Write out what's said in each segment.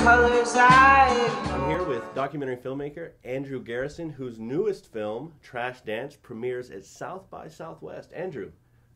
colors I I'm here with documentary filmmaker Andrew Garrison, whose newest film, Trash Dance, premieres at South by Southwest. Andrew,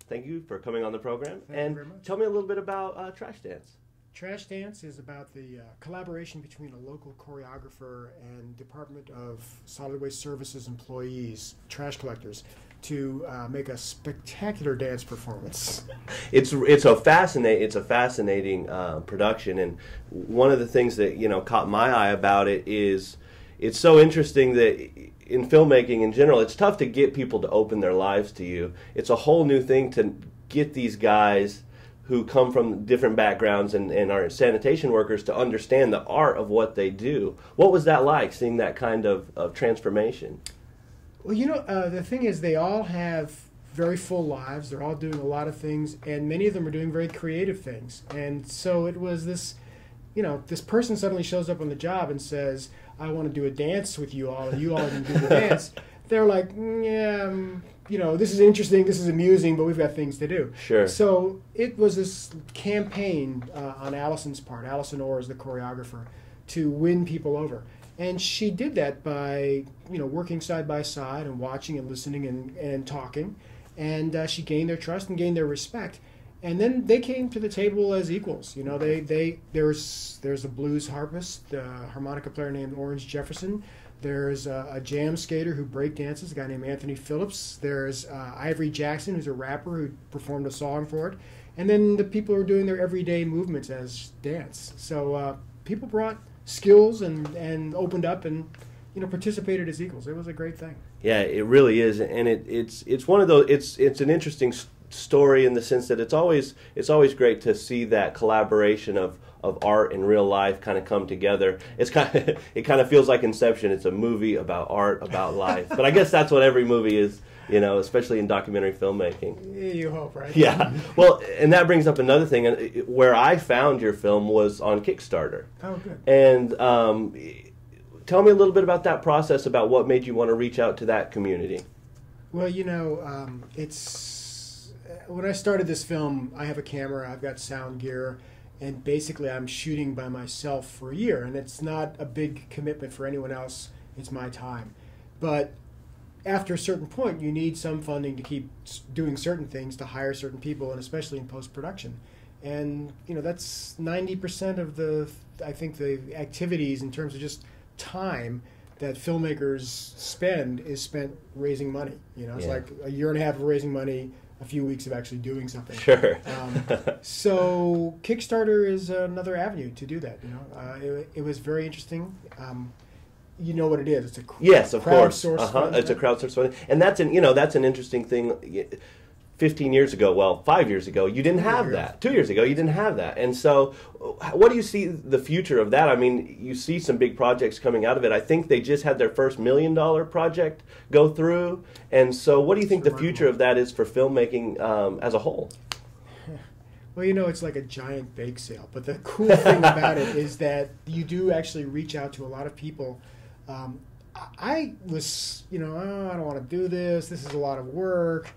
thank you for coming on the program. Thank you very much. Tell me a little bit about Trash Dance. Trash Dance is about the collaboration between a local choreographer and Department of Solid Waste Services employees, trash collectors, to make a spectacular dance performance. It's a fascinating production, and one of the things that caught my eye about it is it's so interesting that in filmmaking in general, it's tough to get people to open their lives to you. It's a whole new thing to get these guys who come from different backgrounds and are sanitation workers to understand the art of what they do. What was that like, seeing that kind of transformation? Well, the thing is, they all have very full lives. They're all doing a lot of things, and many of them are doing very creative things. And so it was this, this person suddenly shows up on the job and says, I want to do a dance with you all, and you all can do the dance. They're like, this is interesting, this is amusing, but we've got things to do. Sure. So it was this campaign on Allison's part, Allison Orr is the choreographer, to win people over. And she did that by, working side by side and watching and listening and talking. And she gained their trust and gained their respect. And then they came to the table as equals. There's a blues harpist, a harmonica player named Orange Jefferson. There's a jam skater who break dances, a guy named Anthony Phillips. There's Ivory Jackson, who's a rapper who performed a song for it. And then the people who are doing their everyday movements as dance. So people brought skills and opened up and participated as equals. It was a great thing. Yeah, it really is, and it's one of those. It's an interesting story in the sense that it's always great to see that collaboration of art and real life kind of come together. It kind of feels like Inception. It's a movie about art, about life. But I guess that's what every movie is, especially in documentary filmmaking. You hope, right? Yeah. Well, and that brings up another thing. Where I found your film was on Kickstarter. Oh, good. And tell me a little bit about that process, about what made you want to reach out to that community. Well, it's when I started this film, I have a camera, I've got sound gear, and basically I'm shooting by myself for a year, and it's not a big commitment for anyone else. It's my time. But after a certain point, you need some funding to keep doing certain things, to hire certain people, and especially in post-production. And, that's 90% of the activities in terms of just time that filmmakers spend is spent raising money. It's like a year and a half of raising money, a few weeks of actually doing something. Sure. So Kickstarter is another avenue to do that. It was very interesting. You know what it is? It's a yes, of course. It's a crowdsourced funding, and that's an interesting thing. 15 years ago, well, 5 years ago, you didn't have that. 2 years ago, you didn't have that. And so what do you see the future of that? I mean, you see some big projects coming out of it. I think they just had their first $1 million project go through. And so what do you think the future of that is for filmmaking as a whole? Well, it's like a giant bake sale. But the cool thing about it is that you do actually reach out to a lot of people. I was, I don't want to do this. This is a lot of work.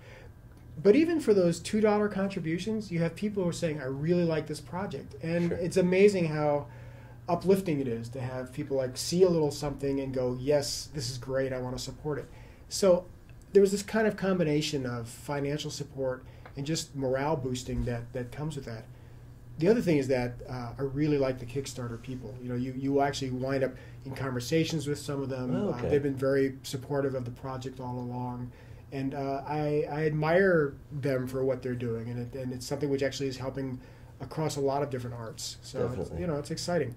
But even for those $2 contributions, you have people who are saying, I really like this project. And Sure. It's amazing how uplifting it is to have people see a little something and go, yes, this is great, I want to support it. So there was this kind of combination of financial support and just morale boosting that comes with that. The other thing is that I really like the Kickstarter people. You actually wind up in conversations with some of them. Oh, okay. They've been very supportive of the project all along. And I admire them for what they're doing, and it's something which actually is helping across a lot of different arts. So it's exciting.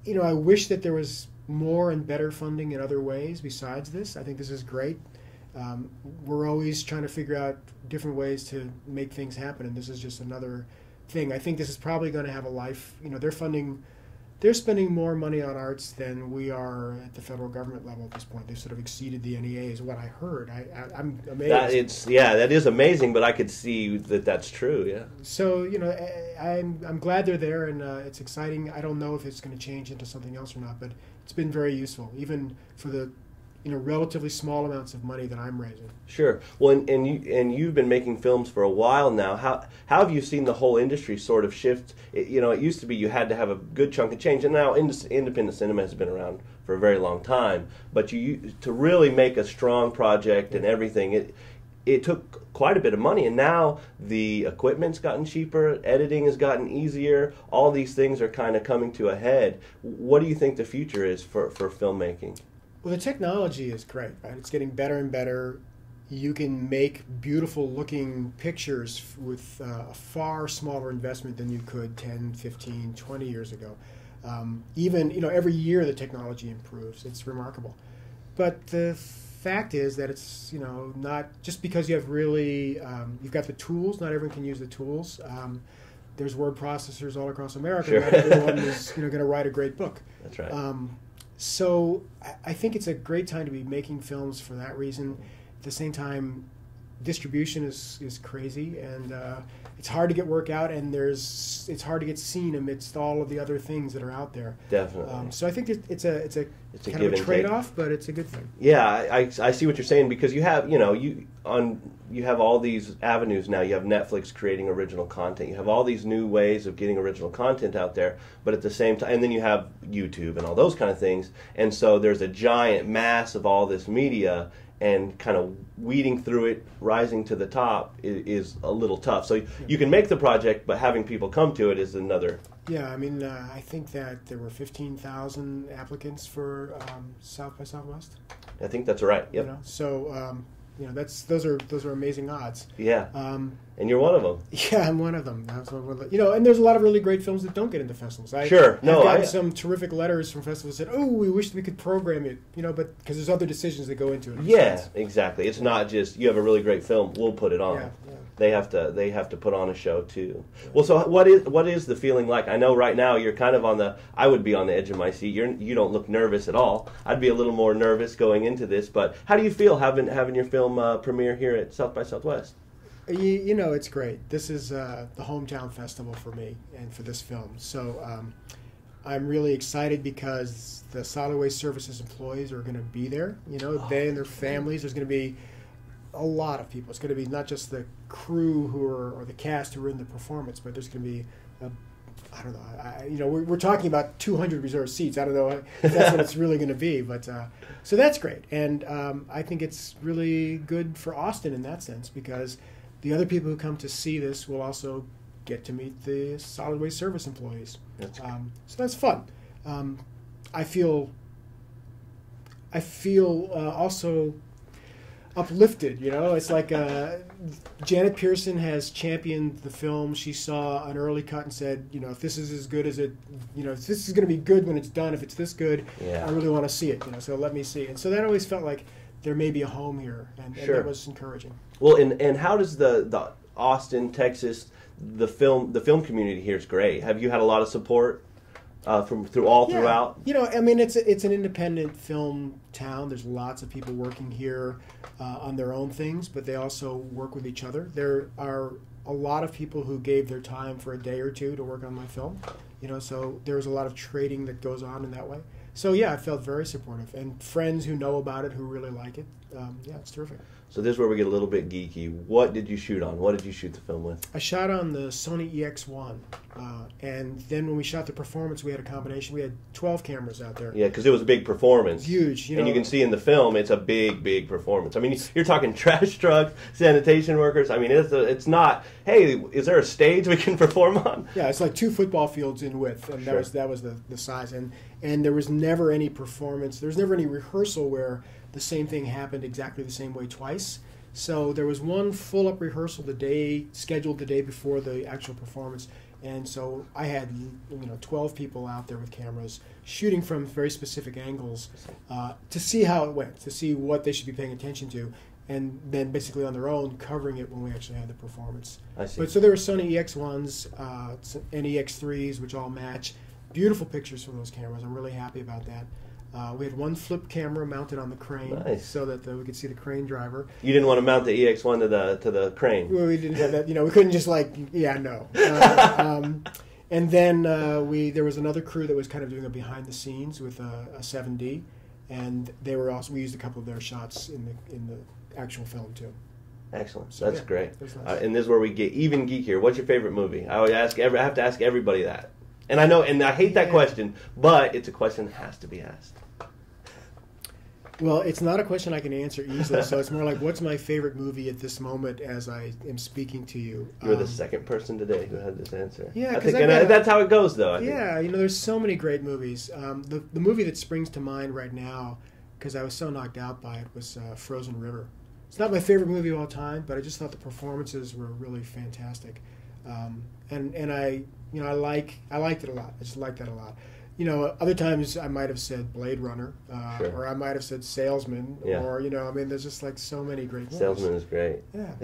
Yeah. I wish that there was more and better funding in other ways besides this. I think this is great. We're always trying to figure out different ways to make things happen, and this is just another thing. I think this is probably going to have a life. They're spending more money on arts than we are at the federal government level at this point. They've sort of exceeded the NEA, is what I heard. I'm amazed. That is amazing, but I could see that that's true. Yeah. So I'm glad they're there, and it's exciting. I don't know if it's going to change into something else or not, but it's been very useful, even for the relatively small amounts of money that I'm raising. Sure. Well, and you've been making films for a while now. How have you seen the whole industry sort of shift? It used to be you had to have a good chunk of change, and now independent cinema has been around for a very long time. But to really make a strong project and everything, it took quite a bit of money, and now the equipment's gotten cheaper, editing has gotten easier. All these things are kind of coming to a head. What do you think the future is for filmmaking? Well, the technology is great, right? It's getting better and better. You can make beautiful looking pictures with a far smaller investment than you could 10, 15, 20 years ago. Even, every year the technology improves. It's remarkable. But the fact is that it's, not just because you have you've got the tools, not everyone can use the tools. There's word processors all across America. Sure. Not everyone is, going to write a great book. That's right. So I think it's a great time to be making films for that reason. At the same time, distribution is crazy, and it's hard to get work out, and it's hard to get seen amidst all of the other things that are out there. Definitely. So I think it's a kind give of a and trade-off, but it's a good thing. Yeah, I see what you're saying, because you have you have all these avenues now. You have Netflix creating original content. You have all these new ways of getting original content out there, but at the same time, and then you have YouTube and all those kind of things. And so there's a giant mass of all this media, and kind of weeding through it, rising to the top is a little tough. So you can make the project, but having people come to it is another. Yeah, I mean, I think that there were 15,000 applicants for South by Southwest. I think that's right. Yep. So those are amazing odds. Yeah. And you're one of them. Yeah, I'm one of them. And there's a lot of really great films that don't get into festivals. I've gotten some terrific letters from festivals that said, "Oh, we wish we could program it," but because there's other decisions that go into it. Yeah, exactly. It's not just you have a really great film, we'll put it on. Yeah. They have to put on a show too. Well, so what is the feeling like? I know right now you're kind of I would be on the edge of my seat. You don't look nervous at all. I'd be a little more nervous going into this, but how do you feel having your film premiere here at South by Southwest? It's great. This is the hometown festival for me and for this film. So I'm really excited because the solid waste services employees are going to be there. They and their families. There's going to be a lot of people. It's going to be not just the crew or the cast who are in the performance, but there's going to be I don't know. We're talking about 200 reserved seats. I don't know if that's what it's really going to be, but so that's great. And I think it's really good for Austin in that sense, because the other people who come to see this will also get to meet the solid waste service employees. So that's fun. I feel also uplifted. It's like Janet Pearson has championed the film. She saw an early cut and said, if this is as good as it, if this is going to be good when it's done, if it's this good, I really want to see it. So let me see. And so that always felt like there may be a home here, and that was encouraging. Well, and how does the Austin, Texas, the film community here is great. Have you had a lot of support throughout? It's an independent film town. There's lots of people working here on their own things, but they also work with each other. There are a lot of people who gave their time for a day or two to work on my film. So there's a lot of trading that goes on in that way. So I felt very supportive, and friends who know about it who really like it. It's terrific. So this is where we get a little bit geeky. What did you shoot on? What did you shoot the film with? I shot on the Sony X1, and then when we shot the performance, we had a combination. We had 12 cameras out there. Yeah, because it was a big performance. Huge. And you can see in the film, it's a big, big performance. I mean, you're talking trash trucks, sanitation workers. I mean, it's not, hey, is there a stage we can perform on? Yeah, it's like 2 football fields in width, and that was the size. And there was never any performance. There was never any rehearsal where the same thing happened exactly the same way twice. So there was one full-up rehearsal scheduled the day before the actual performance, and so I had 12 people out there with cameras shooting from very specific angles to see how it went, to see what they should be paying attention to, and then basically on their own covering it when we actually had the performance. I see. But so there were Sony X1s and EX3s, which all match. Beautiful pictures from those cameras. I'm really happy about that. We had one flip camera mounted on the crane, so that we could see the crane driver. You didn't want to mount the EX1 to the crane. Well, we didn't have that. We couldn't just no. And then there was another crew that was kind of doing a behind the scenes with a 7D, and we used a couple of their shots in the actual film too. Excellent. So, That's yeah, great. it was nice. And this is where we get even geekier. What's your favorite movie? I have to ask everybody that. And I know, and I hate that question, but it's a question that has to be asked. Well, it's not a question I can answer easily, so it's more like, what's my favorite movie at this moment as I am speaking to you? You're the second person today who had this answer. Yeah, that's how it goes, though. I think. Yeah, there's so many great movies. The movie that springs to mind right now, because I was so knocked out by it, was Frozen River. It's not my favorite movie of all time, but I just thought the performances were really fantastic, and I liked it a lot. I just liked that a lot. Other times I might have said Blade Runner, Sure. or I might have said Salesman, Yeah. or there's just like so many great movies. Salesman is great. Yeah.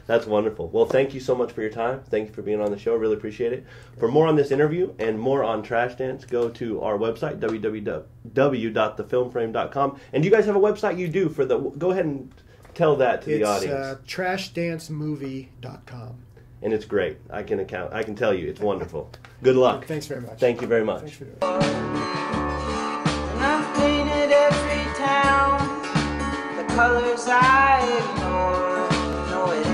That's wonderful. Well, thank you so much for your time. Thank you for being on the show. I really appreciate it. For more on this interview and more on Trash Dance, go to our website, www.thefilmframe.com. And do you guys have a website you do for go ahead and tell that to the audience. It's trashdancemovie.com. And it's great. I can tell you, it's wonderful. Good luck. Thanks very much. Thank you very much. Thanks for doing it. And I've painted every town the colors I ignore. No, it